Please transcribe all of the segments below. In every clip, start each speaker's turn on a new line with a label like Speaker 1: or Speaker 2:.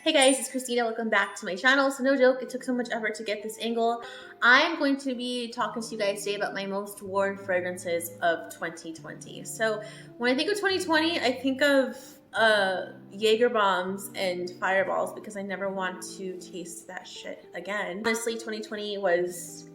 Speaker 1: Hey guys, it's Christina. Welcome back to my channel. So no joke, it took so much effort to get this angle. I'm going to be talking to you guys today about my most worn fragrances of 2020. So when I think of 2020, I think of Jaeger bombs and fireballs because I never want to taste that shit again. Honestly, 2020 was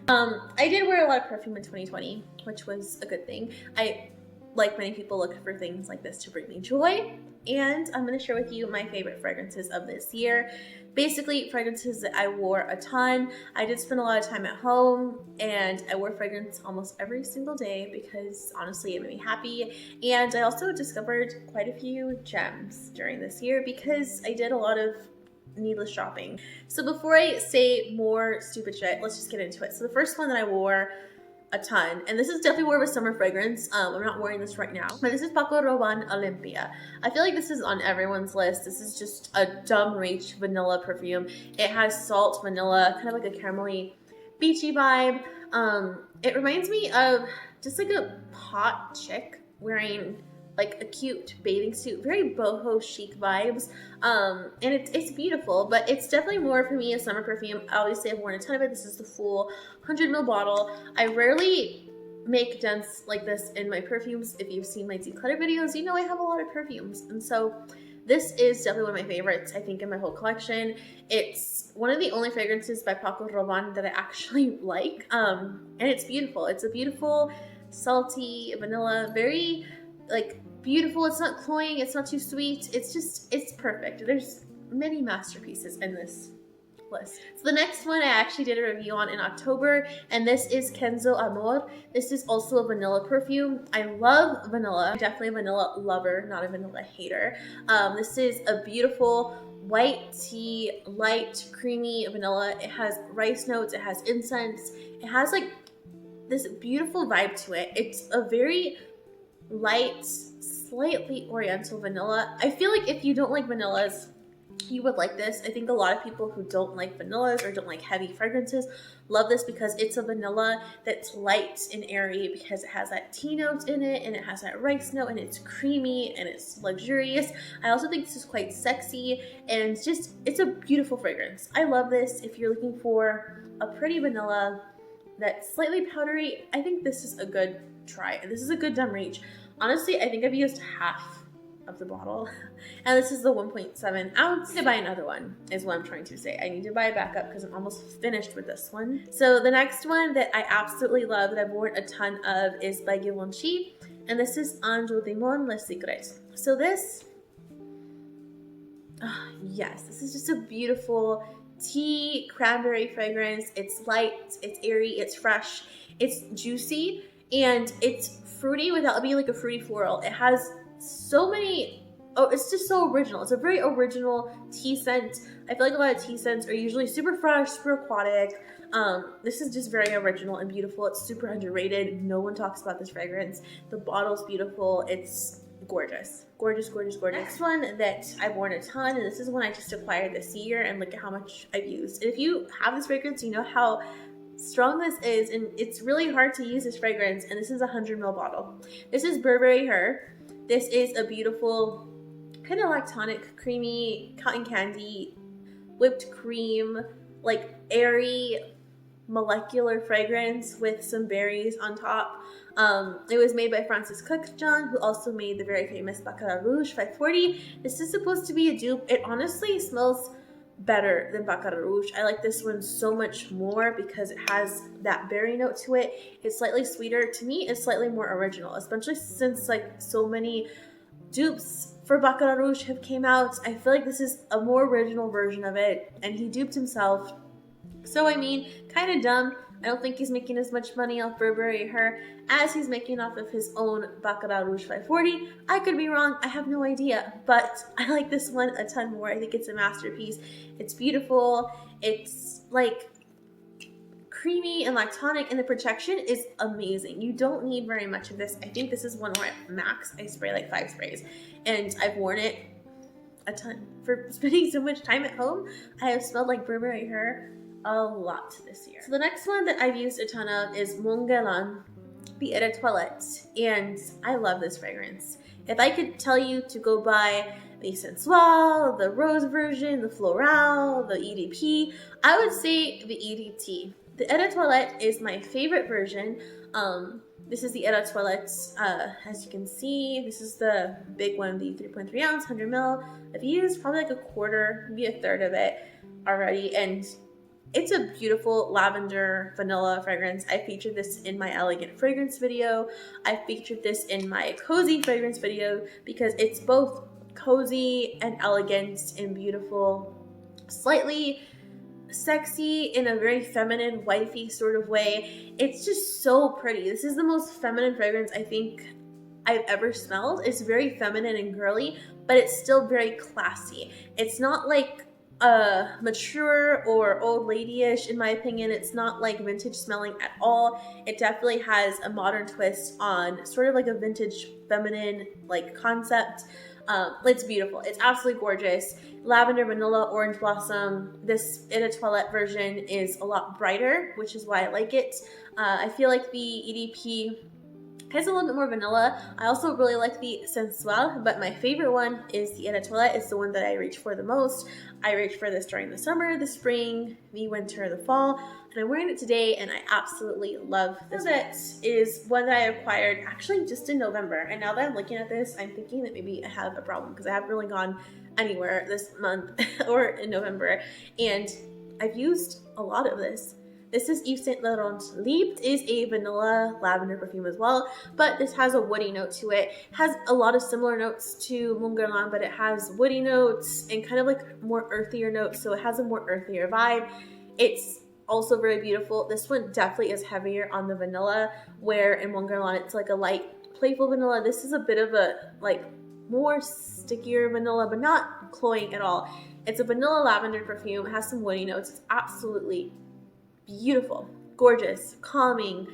Speaker 1: I did wear a lot of perfume in 2020, which was a good thing. I, like many people, look for things like this to bring me joy. And I'm going to share with you my favorite fragrances of this year. Basically, fragrances that I wore a ton. I did spend a lot of time at home, and I wore fragrance almost every single day because honestly it made me happy. And I also discovered quite a few gems during this year because I did a lot of needless shopping. So before I say more stupid shit, let's just get into it. So the first one that I wore a ton, and this is definitely more of a summer fragrance. I'm not wearing this right now, but this is Paco Rabanne Olympea. I feel like this is on everyone's list. This is just a dumb reach vanilla perfume. It has salt, vanilla, kind of like a caramelly, beachy vibe. It reminds me of just like a hot chick wearing like a cute bathing suit, very boho chic vibes. And it's beautiful, but it's definitely more for me a summer perfume. Obviously I've worn a ton of it. This is the full 100ml bottle. I rarely make dents like this in my perfumes. If you've seen my declutter videos, you know I have a lot of perfumes. And so this is definitely one of my favorites, I think, in my whole collection. It's one of the only fragrances by Paco Rabanne that I actually like. And it's beautiful. It's a beautiful, salty vanilla, very like beautiful. It's not cloying, it's not too sweet. It's perfect. There's many masterpieces in this list. So the next one I actually did a review on in October, and this is Kenzo Amour. This is also a vanilla perfume. I love vanilla. I'm definitely a vanilla lover, not a vanilla hater. This is a beautiful white tea, light, creamy vanilla. It has rice notes, it has incense, it has like this beautiful vibe to it. It's a very light, slightly oriental vanilla. I feel like if you don't like vanillas, you would like this. I think a lot of people who don't like vanillas or don't like heavy fragrances love this because it's a vanilla that's light and airy because it has that tea note in it and it has that rice note and it's creamy and it's luxurious. I also think this is quite sexy and just, it's a beautiful fragrance. I love this. If you're looking for a pretty vanilla that's slightly powdery, I think this is a good try. This is a good dumb reach. Honestly, I think I've used half of the bottle, and this is the 1.7 ounce. I need to buy another one is what I'm trying to say. I need to buy it back up because I'm almost finished with this one. So the next one that I absolutely love that I've worn a ton of is by Givenchy, and this is Ange les secrets. So this, yes, this is just a beautiful tea cranberry fragrance. It's light, it's airy, it's fresh, it's juicy, and it's fruity without being like a fruity floral. It has so many, it's just so original. It's a very original tea scent. I feel like a lot of tea scents are usually super fresh, super aquatic. This is just very original and beautiful. It's super underrated. No one talks about this fragrance. The bottle's beautiful. It's gorgeous. Gorgeous, gorgeous, gorgeous. Next one that I've worn a ton, and this is one I just acquired this year, and look at how much I've used. And if you have this fragrance, you know how strong this is, and it's really hard to use this fragrance, and this is a 100ml bottle. This is Burberry Her. This is a beautiful, kind of lactonic, creamy, cotton candy, whipped cream, like airy, molecular fragrance with some berries on top. It was made by Francis Cook-John, who also made the very famous Baccarat Rouge 540. This is supposed to be a dupe. It honestly smells better than Baccarat Rouge. I like this one so much more because it has that berry note to it. It's slightly sweeter. To me, it's slightly more original, especially since like so many dupes for Baccarat Rouge have came out. I feel like this is a more original version of it, and he duped himself. So I mean, kind of dumb. I don't think he's making as much money off Burberry Her as he's making off of his own Baccarat Rouge 540. I could be wrong, I have no idea, but I like this one a ton more. I think it's a masterpiece. It's beautiful, it's like creamy and lactonic, and the protection is amazing. You don't need very much of this. I think this is one where at max I spray like 5 sprays, and I've worn it a ton. For spending so much time at home, I have smelled like Burberry Her a lot this year. So the next one that I've used a ton of is Mon Guerlain Eau de Toilette, and I love this fragrance. If I could tell you to go buy the Sensual, the Rose version, the Floral, the EDP, I would say the EDT. The Eau de Toilette is my favorite version. This is the Eau de Toilette, as you can see, this is the big one, the 3.3 ounce, 100 ml. I've used probably like a quarter, maybe a third of it already, and it's a beautiful lavender vanilla fragrance. I featured this in my elegant fragrance video. I featured this in my cozy fragrance video because it's both cozy and elegant and beautiful, slightly sexy in a very feminine, wifey sort of way. It's just so pretty. This is the most feminine fragrance I think I've ever smelled. It's very feminine and girly, but it's still very classy. It's not like mature or old lady-ish in my opinion. It's not like vintage smelling at all. It definitely has a modern twist on sort of like a vintage feminine like concept. It's beautiful. It's absolutely gorgeous. Lavender, vanilla, orange blossom. This Eau de Toilette version is a lot brighter, which is why I like it. I feel like the EDP has a little bit more vanilla. I also really like the Sensual, but my favorite one is the Eau de Toilette. It's the one that I reach for the most. I reach for this during the summer, the spring, the winter, the fall, and I'm wearing it today and I absolutely love this. This is one that I acquired actually just in November, and now that I'm looking at this, I'm thinking that maybe I have a problem because I haven't really gone anywhere this month or in November, and I've used a lot of this. This is Yves Saint Laurent Libre. It is a vanilla lavender perfume as well, but this has a woody note to it. It has a lot of similar notes to Mon Guerlain, but it has woody notes and kind of like more earthier notes, so it has a more earthier vibe. It's also very beautiful. This one definitely is heavier on the vanilla, where in Mon Guerlain it's like a light, playful vanilla. This is a bit of a like more stickier vanilla, but not cloying at all. It's a vanilla lavender perfume. It has some woody notes. It's absolutely beautiful, gorgeous, calming,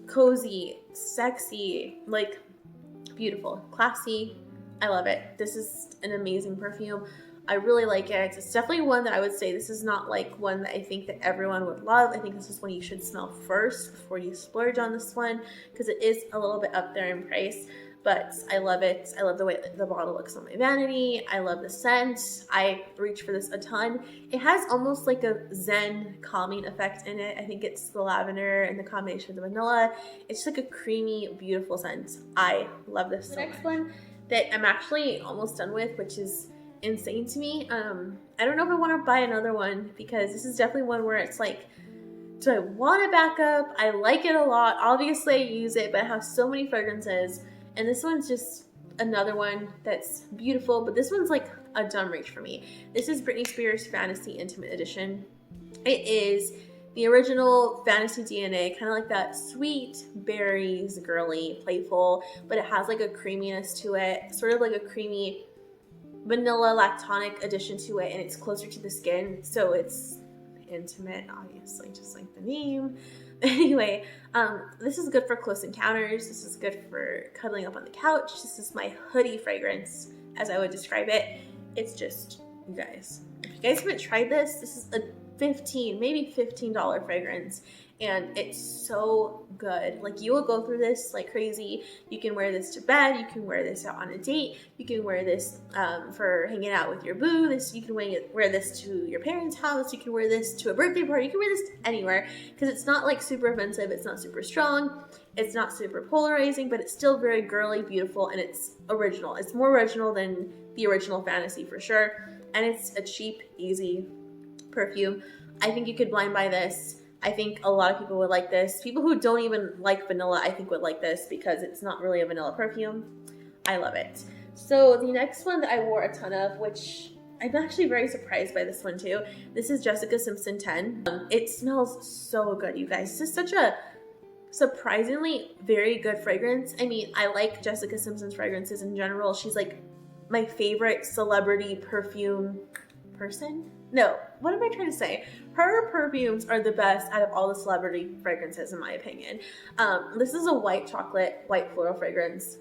Speaker 1: cozy, sexy, like beautiful, classy. I love it. This is an amazing perfume. I really like it. It's definitely one that I would say this is not like one that I think that everyone would love. I think this is one you should smell first before you splurge on this one because it is a little bit up there in price. But I love it. I love the way the bottle looks on my vanity. I love the scent. I reach for this a ton. It has almost like a zen calming effect in it. I think it's the lavender and the combination of the vanilla. It's just like a creamy, beautiful scent. I love this so much. The next one that I'm actually almost done with, which is insane to me. I don't know if I want to buy another one because this is definitely one where it's like, do I want to back up? I like it a lot. Obviously, I use it, but I have so many fragrances. And this one's just another one that's beautiful, but this one's like a dumb reach for me. This is Britney Spears Fantasy Intimate Edition. It is the original Fantasy DNA, kind of like that sweet berries, girly, playful, but it has like a creaminess to it, sort of like a creamy vanilla lactonic addition to it, and it's closer to the skin, so it's intimate, obviously, just like the name. Anyway, this is good for close encounters. This is good for cuddling up on the couch. This is my hoodie fragrance, as I would describe it. It's just, you guys, if you guys haven't tried this, this is a maybe $15 fragrance, and it's so good. Like, you will go through this like crazy. You can wear this to bed. You can wear this out on a date. You can wear this for hanging out with your boo. You can wear this to your parents' house. You can wear this to a birthday party. You can wear this anywhere because it's not like super offensive. It's not super strong. It's not super polarizing, but it's still very girly, beautiful, and it's original. It's more original than the original Fantasy for sure, and it's a cheap, easy perfume. I think you could blind buy this. I think a lot of people would like this. People who don't even like vanilla, I think, would like this because it's not really a vanilla perfume. I love it. So the next one that I wore a ton of, which I'm actually very surprised by this one too. This is Jessica Simpson 10. It smells so good, you guys. This is such a surprisingly very good fragrance. I mean, I like Jessica Simpson's fragrances in general. She's like my favorite celebrity perfume person. No, what am I trying to say? Her perfumes are the best out of all the celebrity fragrances, in my opinion. This is a white chocolate, white floral fragrance.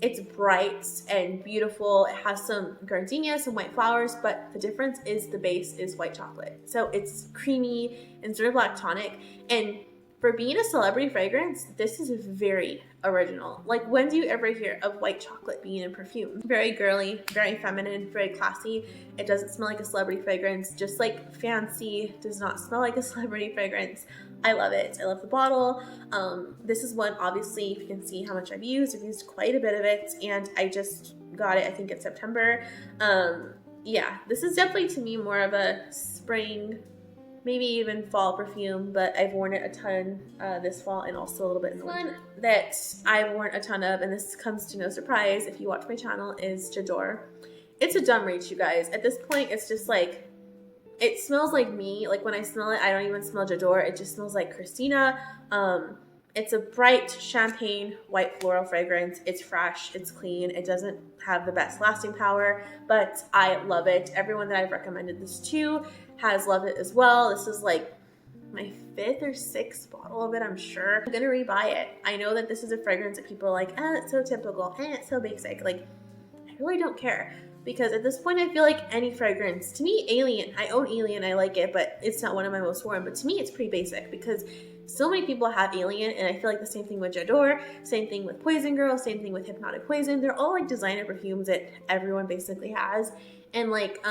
Speaker 1: It's bright and beautiful. It has some gardenia, some white flowers, but the difference is the base is white chocolate. So it's creamy and sort of lactonic. And for being a celebrity fragrance, this is very original. Like, when do you ever hear of white chocolate being in perfume? Very girly, very feminine, very classy. It doesn't smell like a celebrity fragrance, just like fancy does not smell like a celebrity fragrance. I love it. I love the bottle. This is one, obviously, if you can see how much I've used quite a bit of it, and I just got it, I think, in September. Yeah, this is definitely, to me, more of a spring, maybe even fall perfume, but I've worn it a ton this fall and also a little bit in the winter. One that I've worn a ton of, and this comes to no surprise if you watch my channel, is J'adore. It's a dumb reach, you guys. At this point, it's just like, it smells like me. Like, when I smell it, I don't even smell J'adore. It just smells like Cristina. It's a bright champagne white floral fragrance. It's fresh, it's clean. It doesn't have the best lasting power, but I love it. Everyone that I've recommended this to has loved it as well. This is like my 5th or 6th bottle of it, I'm sure. I'm gonna rebuy it. I know that this is a fragrance that people are like, it's so typical, it's so basic. Like, I really don't care, because at this point I feel like any fragrance, to me, Alien, I own Alien, I like it, but it's not one of my most worn, but to me it's pretty basic, because so many people have Alien, and I feel like the same thing with J'adore, same thing with Poison Girl, same thing with Hypnotic Poison. They're all like designer perfumes that everyone basically has, and like,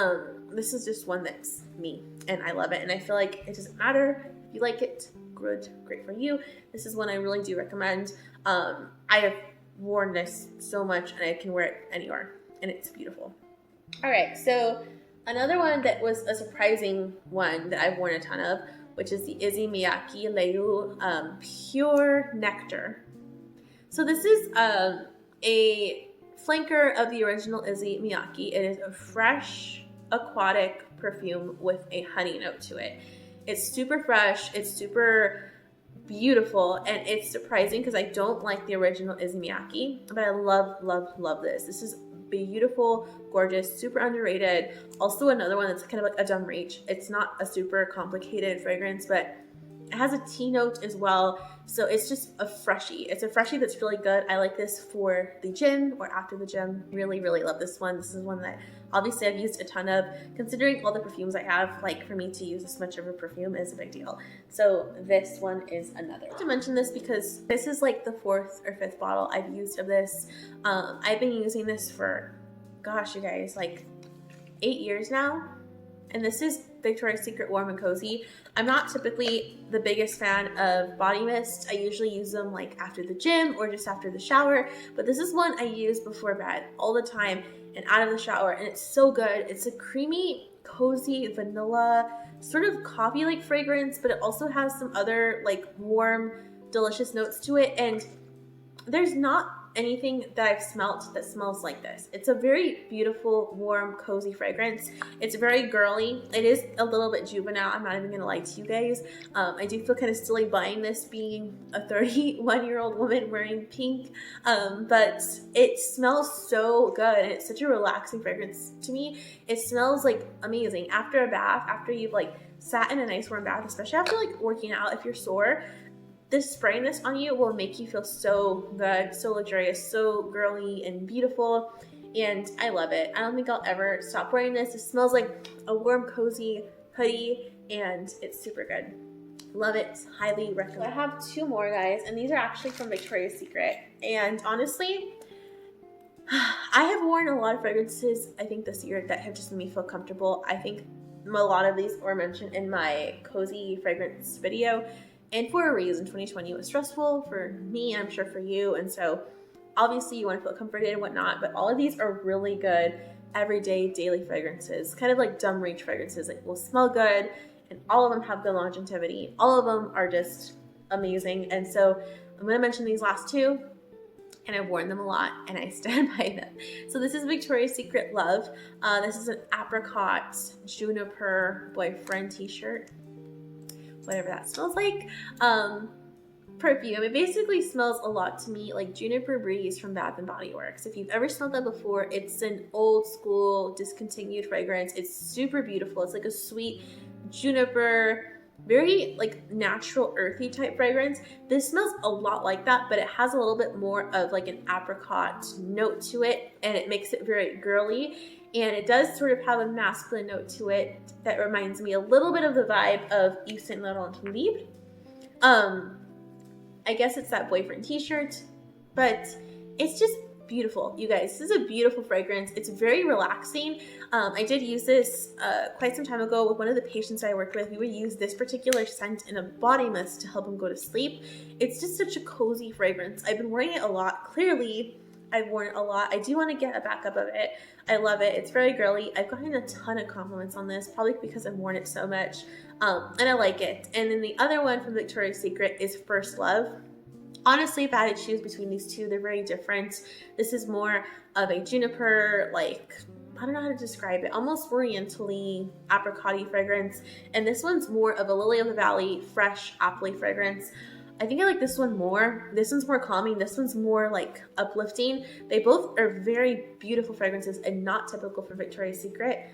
Speaker 1: this is just one that's me, and I love it, and I feel like it doesn't matter if you like it, good, great for you. This is one I really do recommend. I have worn this so much, and I can wear it anywhere, and it's beautiful. All right, so another one that was a surprising one that I've worn a ton of, which is the Miyake Leu Pure Nectar. So this is a flanker of the original Miyake. It is a fresh aquatic perfume with a honey note to it. It's super fresh, it's super beautiful, and it's surprising because I don't like the original Miyake, but I love, love, love this. This is beautiful, gorgeous, super underrated. Also another one that's kind of like a dumb reach. It's not a super complicated fragrance, but it has a tea note as well. So it's just a freshie. It's a freshie that's really good. I like this for the gym or after the gym. Really, really love this one. This is one that obviously I've used a ton of. Considering all the perfumes I have, like, for me to use this much of a perfume is a big deal. So this one is another one. To mention this because this is like the 4th or 5th bottle I've used of this. I've been using this for, gosh, you guys, like 8 years now. And this is Victoria's Secret Warm and Cozy. I'm not typically the biggest fan of body mist. I usually use them like after the gym or just after the shower, but this is one I use before bed all the time and out of the shower, and it's so good. It's a creamy, cozy, vanilla, sort of coffee-like fragrance, but it also has some other like warm, delicious notes to it, and there's not anything that I've smelt that smells like this. It's a very beautiful, warm, cozy fragrance. It's very girly. It is a little bit juvenile. I'm not even gonna lie to you guys. I do feel kind of silly buying this being a 31-year-old woman wearing pink, but it smells so good, and it's such a relaxing fragrance to me. It smells like amazing. After a bath, after you've like sat in a nice warm bath, especially after like working out, if you're sore, spraying this on you will make you feel so good, so luxurious, so girly and beautiful, and I love it. I don't think I'll ever stop wearing this. It smells like a warm, cozy hoodie, and it's super good. Love it. Highly recommend. So I have 2 more, guys, and these are actually from Victoria's Secret, and honestly, I have worn a lot of fragrances, I think, this year that have just made me feel comfortable. I think a lot of these were mentioned in my cozy fragrance video, and for a reason. 2020 was stressful for me, I'm sure for you, and so obviously you want to feel comforted and whatnot, but all of these are really good everyday, daily fragrances, kind of like dumb reach fragrances that will smell good, and all of them have good longevity. All of them are just amazing, and so I'm going to mention these last 2, and I've worn them a lot, and I stand by them. So this is Victoria's Secret Love. This is an apricot juniper boyfriend t-shirt, whatever that smells like, perfume. It basically smells a lot to me like Juniper Breeze from Bath & Body Works. If you've ever smelled that before, it's an old school discontinued fragrance. It's super beautiful. It's like a sweet juniper, very like natural earthy type fragrance. This smells a lot like that, but it has a little bit more of like an apricot note to it, and it makes it very girly. And it does sort of have a masculine note to it that reminds me a little bit of the vibe of Yves Saint Laurent Libre. I guess it's that boyfriend t-shirt, but it's just beautiful, you guys. This is a beautiful fragrance. It's very relaxing. I did use this quite some time ago with one of the patients I worked with. We would use this particular scent in a body mist to help him go to sleep. It's just such a cozy fragrance. I've been wearing it a lot. Clearly, I've worn it a lot. I do want to get a backup of it. I love it. It's very girly. I've gotten a ton of compliments on this, probably because I've worn it so much, and I like it. And then the other one from Victoria's Secret is First Love. Honestly, if I had to choose between these two, they're very different. This is more of a juniper, like, I don't know how to describe it, almost oriental-y, apricot-y fragrance. And this one's more of a lily of the valley, fresh apple fragrance. I think I like this one more. This one's more calming. This one's more like uplifting. They both are very beautiful fragrances and not typical for Victoria's Secret.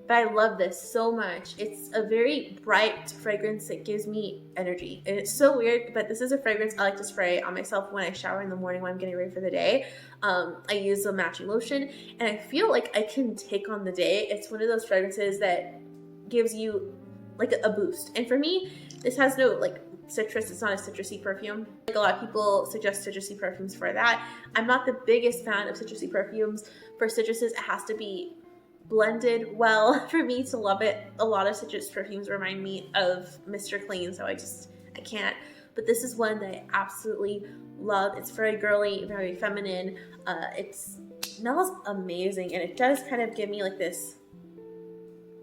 Speaker 1: But I love this so much. It's a very bright fragrance that gives me energy. And it's so weird, but this is a fragrance I like to spray on myself when I shower in the morning when I'm getting ready for the day. I use a matching lotion, and I feel like I can take on the day. It's one of those fragrances that gives you like a boost. And for me, this has no like citrus. It's not a citrusy perfume. Like a lot of people suggest citrusy perfumes for that. I'm not the biggest fan of citrusy perfumes. For citruses, it has to be blended well for me to love it. A lot of citrus perfumes remind me of Mr. Clean, so I can't. But this is one that I absolutely love. It's very girly, very feminine. It smells amazing, and it does kind of give me like this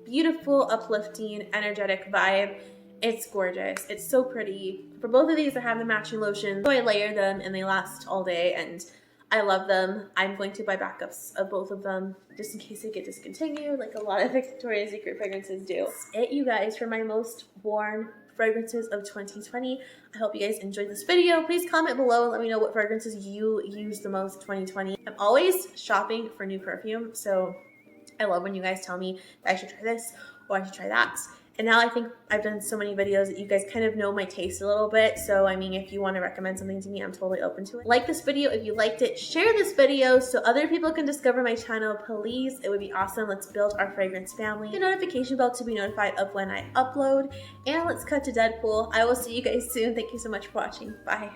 Speaker 1: beautiful, uplifting, energetic vibe. It's gorgeous. It's so pretty. For both of these, I have the matching lotion, so I layer them and they last all day, and I love them. I'm going to buy backups of both of them just in case they get discontinued, like a lot of Victoria's Secret fragrances do. That's it, you guys, for my most worn fragrances of 2020. I hope you guys enjoyed this video. Please comment below and let me know what fragrances you use the most 2020. I'm always shopping for new perfume, so I love when you guys tell me that I should try this or I should try that. And now I think I've done so many videos that you guys kind of know my taste a little bit. So, I mean, if you want to recommend something to me, I'm totally open to it. Like this video if you liked it. Share this video so other people can discover my channel, please. It would be awesome. Let's build our fragrance family. The notification bell to be notified of when I upload. And let's cut to Deadpool. I will see you guys soon. Thank you so much for watching. Bye.